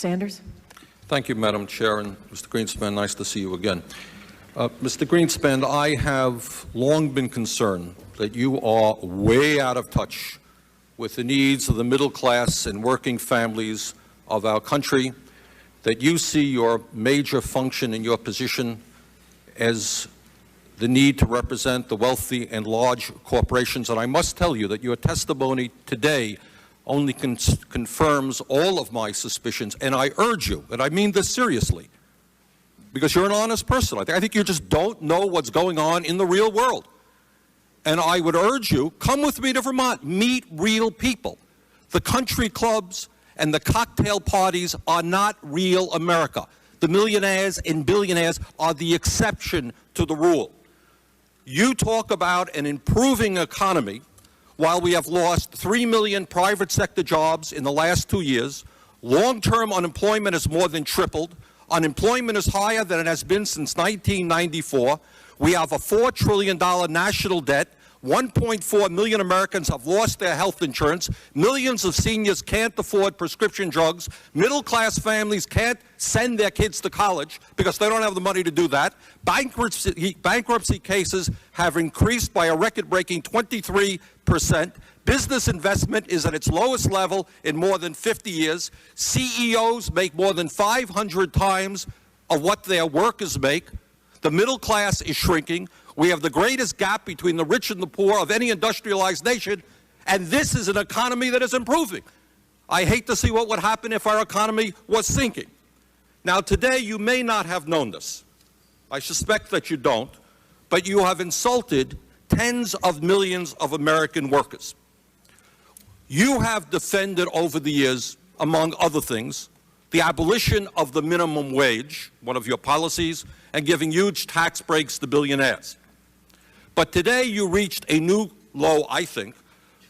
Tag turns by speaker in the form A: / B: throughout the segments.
A: Sanders.
B: Thank you, Madam Chair, and Mr. Greenspan, nice to see you again. Mr. Greenspan, I have long been concerned that you are way out of touch with the needs of the middle class and working families of our country, that you see your major function in your position as the need to represent the wealthy and large corporations. And I must tell you that your testimony today only confirms all of my suspicions, and I urge you, and I mean this seriously, because you're an honest person. I think you just don't know what's going on in the real world. And I would urge you, come with me to Vermont, meet real people. The country clubs and the cocktail parties are not real America. The millionaires and billionaires are the exception to the rule. You talk about an improving economy while we have lost 3 million private sector jobs in the last 2 years. Long-term unemployment has more than tripled. Unemployment is higher than it has been since 1994. We have a $4 trillion national debt. 1.4 million Americans have lost their health insurance. Millions of seniors can't afford prescription drugs. Middle-class families can't send their kids to college because they don't have the money to do that. Bankruptcy cases have increased by a record-breaking 23%. Business investment is at its lowest level in more than 50 years. CEOs make more than 500 times of what their workers make. The middle class is shrinking. We have the greatest gap between the rich and the poor of any industrialized nation, and this is an economy that is improving. I hate to see what would happen if our economy was sinking. Now, today, you may not have known this. I suspect that you don't, but you have insulted tens of millions of American workers. You have defended over the years, among other things, the abolition of the minimum wage, one of your policies, and giving huge tax breaks to billionaires. But today you reached a new low, I think,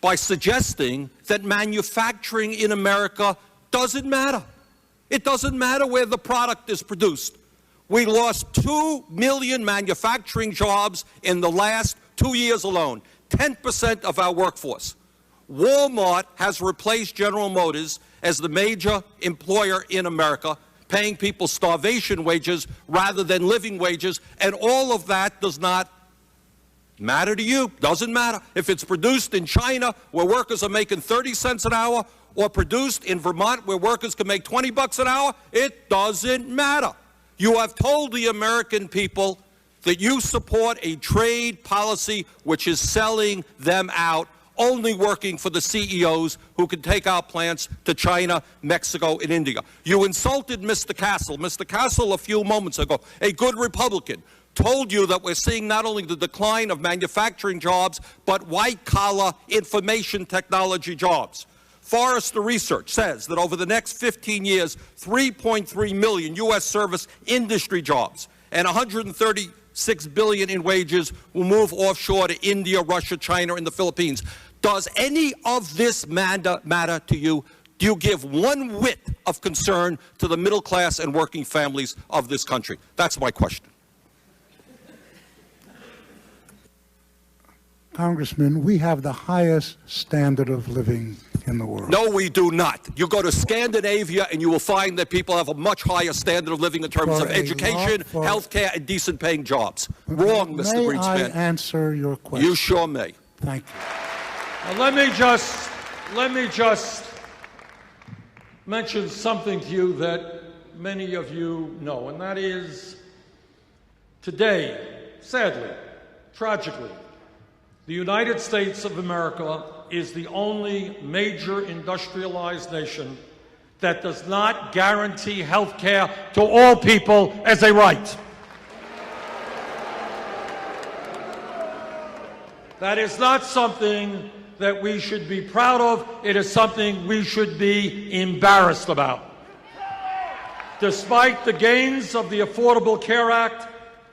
B: by suggesting that manufacturing in America doesn't matter. It doesn't matter where the product is produced. We lost 2 million manufacturing jobs in the last 2 years alone, 10% of our workforce. Walmart has replaced General Motors as the major employer in America, paying people starvation wages rather than living wages, and all of that does not matter to you. Doesn't matter if it's produced in China where workers are making 30 cents an hour or produced in Vermont where workers can make 20 bucks an hour. It doesn't matter. You have told the American people that you support a trade policy which is selling them out, only working for the CEOs who can take our plants to China, Mexico, and India. You insulted Mr. Castle. Mr. Castle, a few moments ago, a good Republican, told you that we're seeing not only the decline of manufacturing jobs, but white-collar information technology jobs. Forrester Research says that over the next 15 years, 3.3 million U.S. service industry jobs and 136 billion in wages will move offshore to India, Russia, China, and the Philippines. Does any of this matter to you? Do you give one whit of concern to the middle class and working families of this country? That's my question.
C: Congressman, we have the highest standard of living in the world.
B: No, we do not. You go to Scandinavia and you will find that people have a much higher standard of living in terms of education, health care, and decent paying jobs. Wrong, Mr. Greenspan.
C: May I answer your question?
B: You sure may.
C: Thank you.
D: Let me just mention something to you that many of you know, and that is today, sadly, tragically, the United States of America is the only major industrialized nation that does not guarantee health care to all people as a right. That is not something that we should be proud of. It is something we should be embarrassed about. Despite the gains of the Affordable Care Act,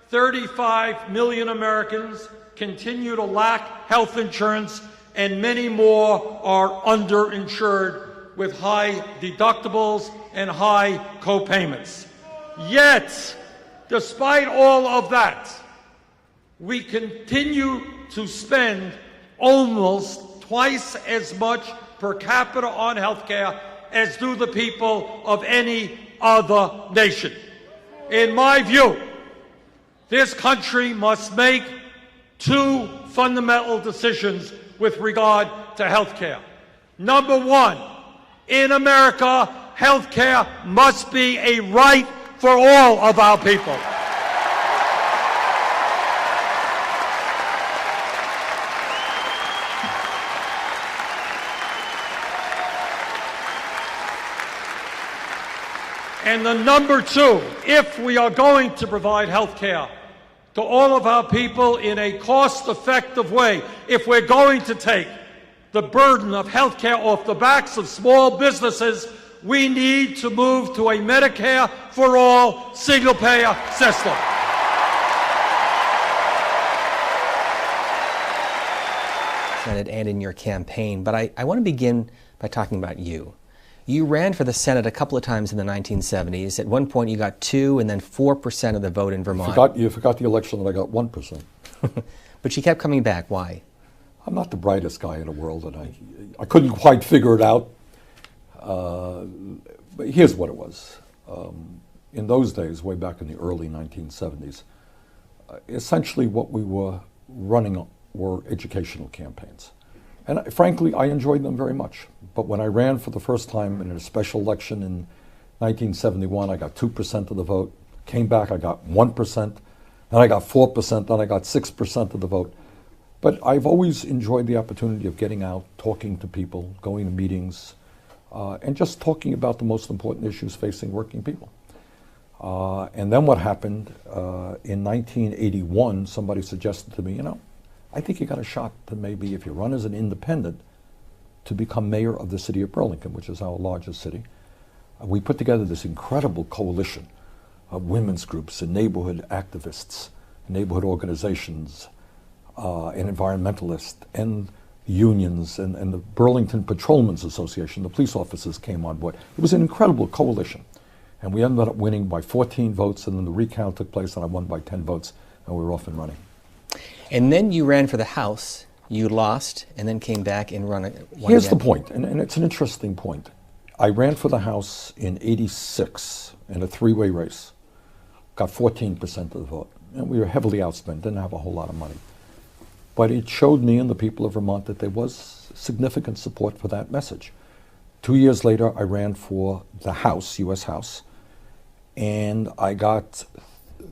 D: 35 million Americans continue to lack health insurance, and many more are underinsured with high deductibles and high co-payments. Yet, despite all of that, we continue to spend almost twice as much per capita on health care as do the people of any other nation. In my view, this country must make two fundamental decisions with regard to health care. Number one, in America, health care must be a right for all of our people. And the number two, if we are going to provide health care to all of our people in a cost-effective way, if we're going to take the burden of health care off the backs of small businesses, we need to move to a Medicare for all single-payer system.
A: Senate and in your campaign, but I want to begin by talking about you. You ran for the Senate a couple of times in the 1970s. At one point, you got 2% and then 4% of the vote in Vermont.
E: You forgot the election that I got 1%.
A: But you kept coming back. Why?
E: I'm not the brightest guy in the world, and I couldn't quite figure it out. But here's what it was. In those days, way back in the early 1970s, essentially what we were running were educational campaigns. And frankly, I enjoyed them very much. But when I ran for the first time in a special election in 1971, I got 2% of the vote. Came back, I got 1%. Then I got 4%. Then I got 6% of the vote. But I've always enjoyed the opportunity of getting out, talking to people, going to meetings, and just talking about the most important issues facing working people. And then what happened, in 1981, somebody suggested to me, you know, I think you got a shot to maybe, if you run as an independent, to become mayor of the city of Burlington, which is our largest city. We put together this incredible coalition of women's groups and neighborhood activists, neighborhood organizations, and environmentalists, and unions, and the Burlington Patrolmen's Association. The police officers came on board. It was an incredible coalition. And we ended up winning by 14 votes, and then the recount took place, and I won by 10 votes, and we were off and running.
A: And then you ran for the House, you lost, and then came back and won
E: Here's
A: again.
E: the point, and it's an interesting point. I ran for the House in '86 in a three-way race, got 14% of the vote, and we were heavily outspent, didn't have a whole lot of money. But it showed me and the people of Vermont that there was significant support for that message. 2 years later, I ran for the House, U.S. House, and I got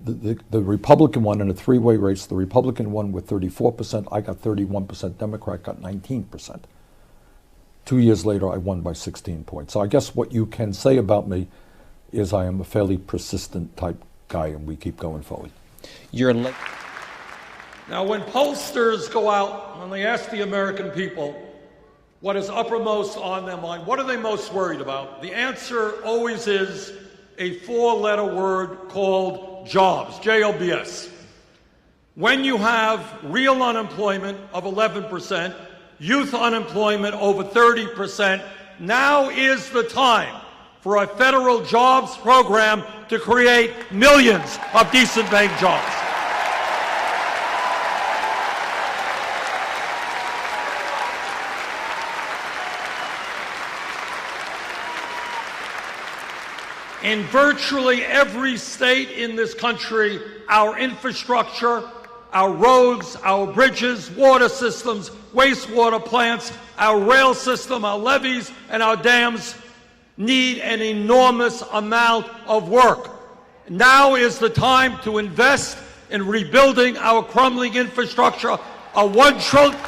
E: the Republican won in a three-way race. The Republican won with 34%. I got 31%. Democrat got 19%. 2 years later, I won by 16 points. So I guess what you can say about me is I am a fairly persistent type guy, and we keep going forward.
D: Now, when pollsters go out and they ask the American people what is uppermost on their mind, what are they most worried about? The answer always is a four-letter word called jobs, J-O-B-S. When you have real unemployment of 11%, youth unemployment over 30%, now is the time for a federal jobs program to create millions of decent-paying jobs. In virtually every state in this country, our infrastructure, our roads, our bridges, water systems, wastewater plants, our rail system, our levees, and our dams need an enormous amount of work. Now is the time to invest in rebuilding our crumbling infrastructure. A $1 trillion...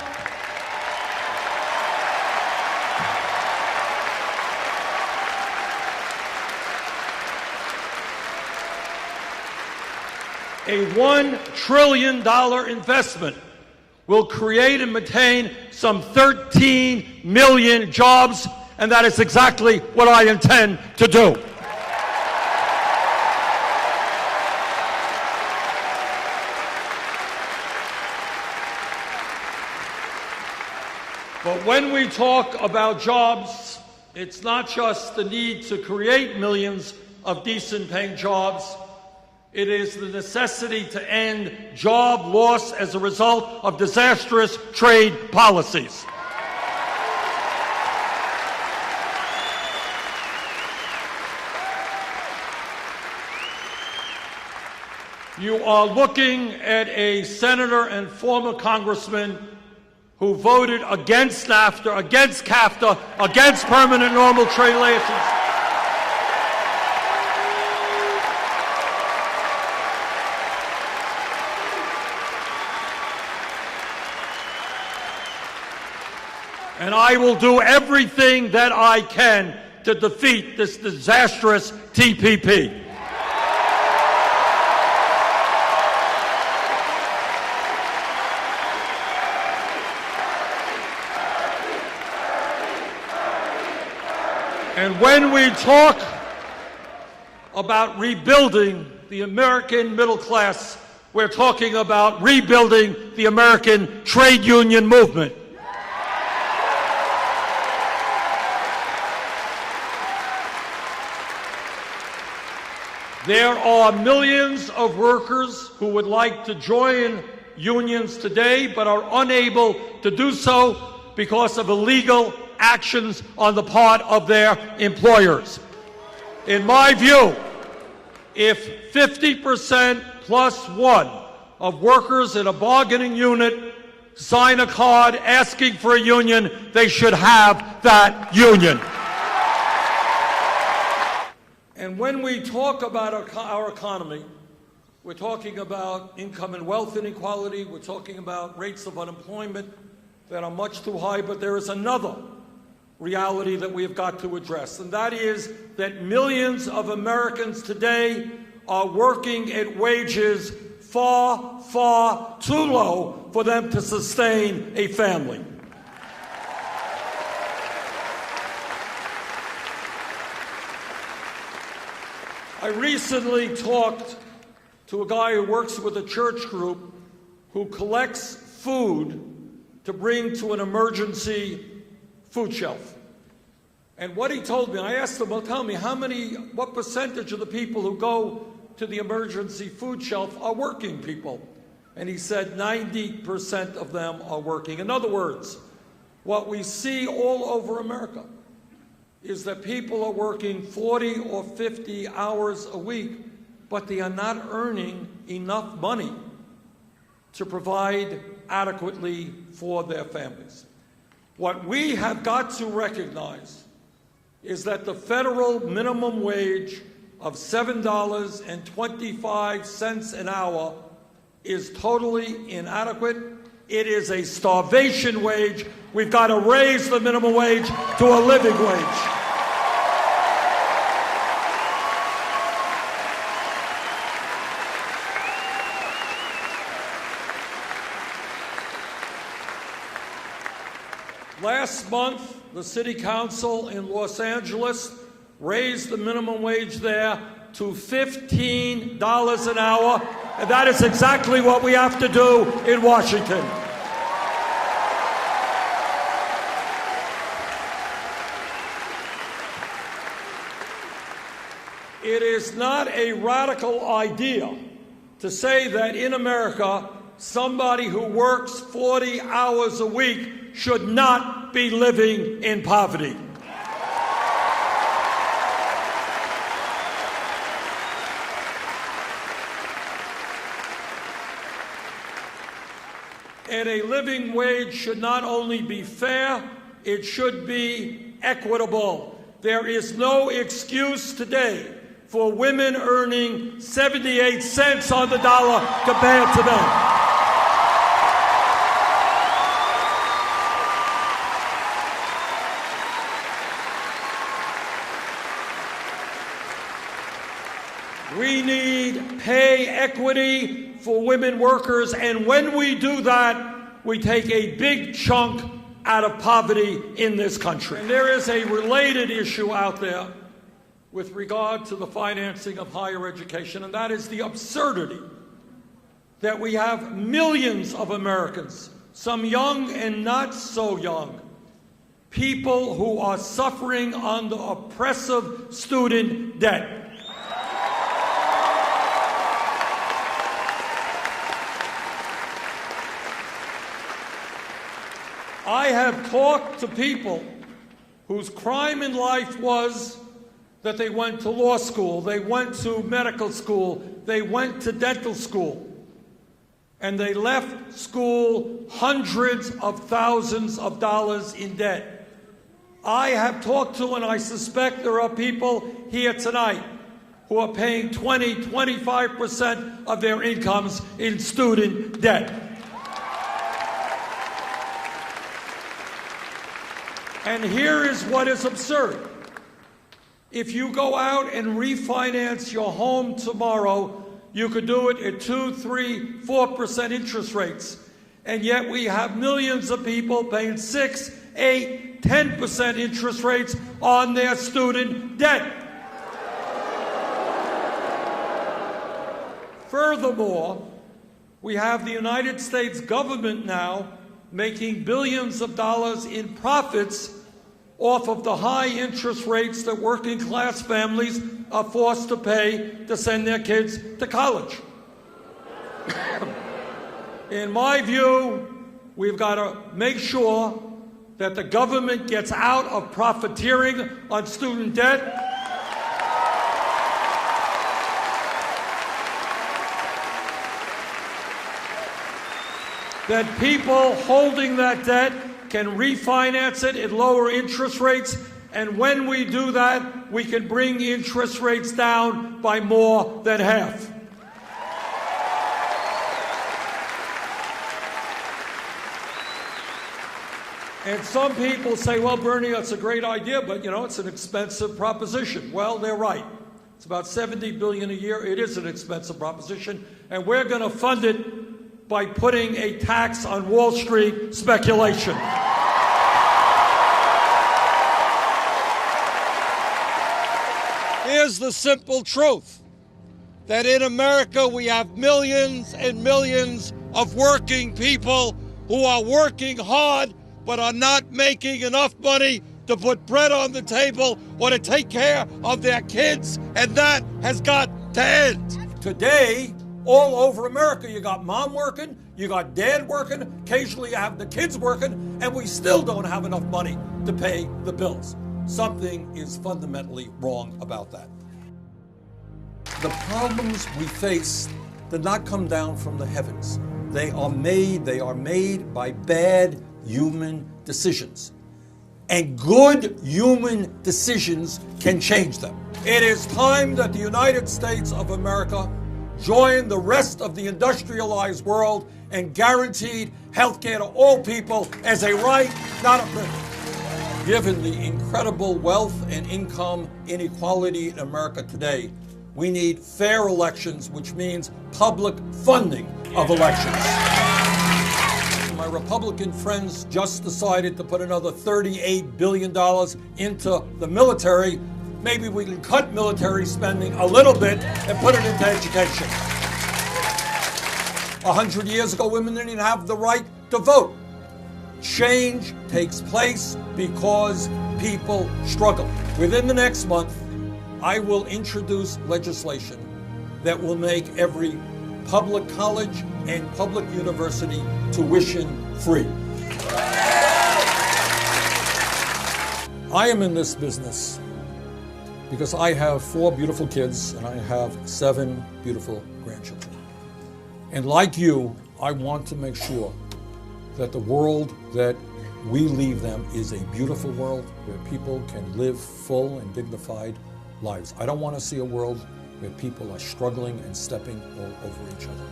D: A $1 trillion investment will create and maintain some 13 million jobs, and that is exactly what I intend to do. But when we talk about jobs, it's not just the need to create millions of decent-paying jobs. It is the necessity to end job loss as a result of disastrous trade policies. You are looking at a senator and former congressman who voted against NAFTA, against CAFTA, against permanent normal trade relations. And I will do everything that I can to defeat this disastrous TPP. And when we talk about rebuilding the American middle class, we're talking about rebuilding the American trade union movement. There are millions of workers who would like to join unions today but are unable to do so because of illegal actions on the part of their employers. In my view, if 50% plus one of workers in a bargaining unit sign a card asking for a union, they should have that union. And when we talk about our economy, we're talking about income and wealth inequality, we're talking about rates of unemployment that are much too high, but there is another reality that we have got to address, and that is that millions of Americans today are working at wages far, far too low for them to sustain a family. I recently talked to a guy who works with a church group who collects food to bring to an emergency food shelf. And what he told me, I asked him, well, tell me, what percentage of the people who go to the emergency food shelf are working people? And he said 90% of them are working. In other words, what we see all over America is that people are working 40 or 50 hours a week, but they are not earning enough money to provide adequately for their families. What we have got to recognize is that the federal minimum wage of $7.25 an hour is totally inadequate. It is a starvation wage. We've got to raise the minimum wage to a living wage. Last month, the City Council in Los Angeles raised the minimum wage there to $15 an hour, and that is exactly what we have to do in Washington. It is not a radical idea to say that in America, somebody who works 40 hours a week should not be living in poverty. And a living wage should not only be fair, it should be equitable. There is no excuse today for women earning 78 cents on the dollar compared to men. We need pay equity for women workers, and when we do that, we take a big chunk out of poverty in this country. And there is a related issue out there with regard to the financing of higher education, and that is the absurdity that we have millions of Americans, some young and not so young, people who are suffering under oppressive student debt. I have talked to people whose crime in life was that they went to law school, they went to medical school, they went to dental school, and they left school hundreds of thousands of dollars in debt. I have talked to, and I suspect there are people here tonight who are paying 20, 25% of their incomes in student debt. And here is what is absurd. If you go out and refinance your home tomorrow, you could do it at 2, 3, 4% interest rates. And yet we have millions of people paying 6, 8, 10% interest rates on their student debt. Furthermore, we have the United States government now making billions of dollars in profits off of the high interest rates that working class families are forced to pay to send their kids to college. In my view, we've got to make sure that the government gets out of profiteering on student debt. That people holding that debt can refinance it at lower interest rates, and when we do that, we can bring interest rates down by more than half. And some people say, well, Bernie, that's a great idea, but, you know, it's an expensive proposition. Well, they're right. It's about $70 billion a year. It is an expensive proposition, and we're going to fund it by putting a tax on Wall Street speculation. Here's the simple truth, that in America we have millions and millions of working people who are working hard but are not making enough money to put bread on the table or to take care of their kids, and that has got to end. Today, all over America, you got mom working, you got dad working, occasionally you have the kids working, and we still don't have enough money to pay the bills. Something is fundamentally wrong about that. The problems we face did not come down from the heavens. They are made by bad human decisions. And good human decisions can change them. It is time that the United States of America join the rest of the industrialized world and guaranteed health care to all people as a right, not a privilege. Given the incredible wealth and income inequality in America today, we need fair elections, which means public funding of elections. My Republican friends just decided to put another $38 billion into the military. Maybe we can cut military spending a little bit and put it into education. 100 years ago, women didn't even have the right to vote. Change takes place because people struggle. Within the next month, I will introduce legislation that will make every public college and public university tuition free. I am in this business because I have 4 beautiful kids and I have 7 beautiful grandchildren. And like you, I want to make sure that the world that we leave them is a beautiful world where people can live full and dignified lives. I don't want to see a world where people are struggling and stepping all over each other.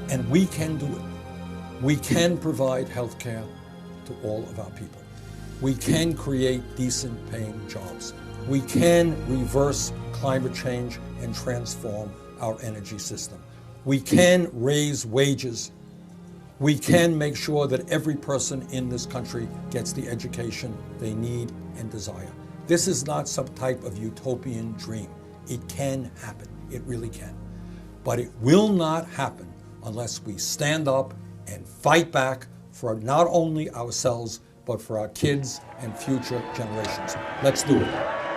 D: And we can do it. We can provide health care to all of our people. We can create decent paying jobs. We can reverse climate change and transform our energy system. We can raise wages. We can make sure that every person in this country gets the education they need and desire. This is not some type of utopian dream. It can happen. It really can. But it will not happen unless we stand up and fight back for not only ourselves, but for our kids and future generations. Let's do it.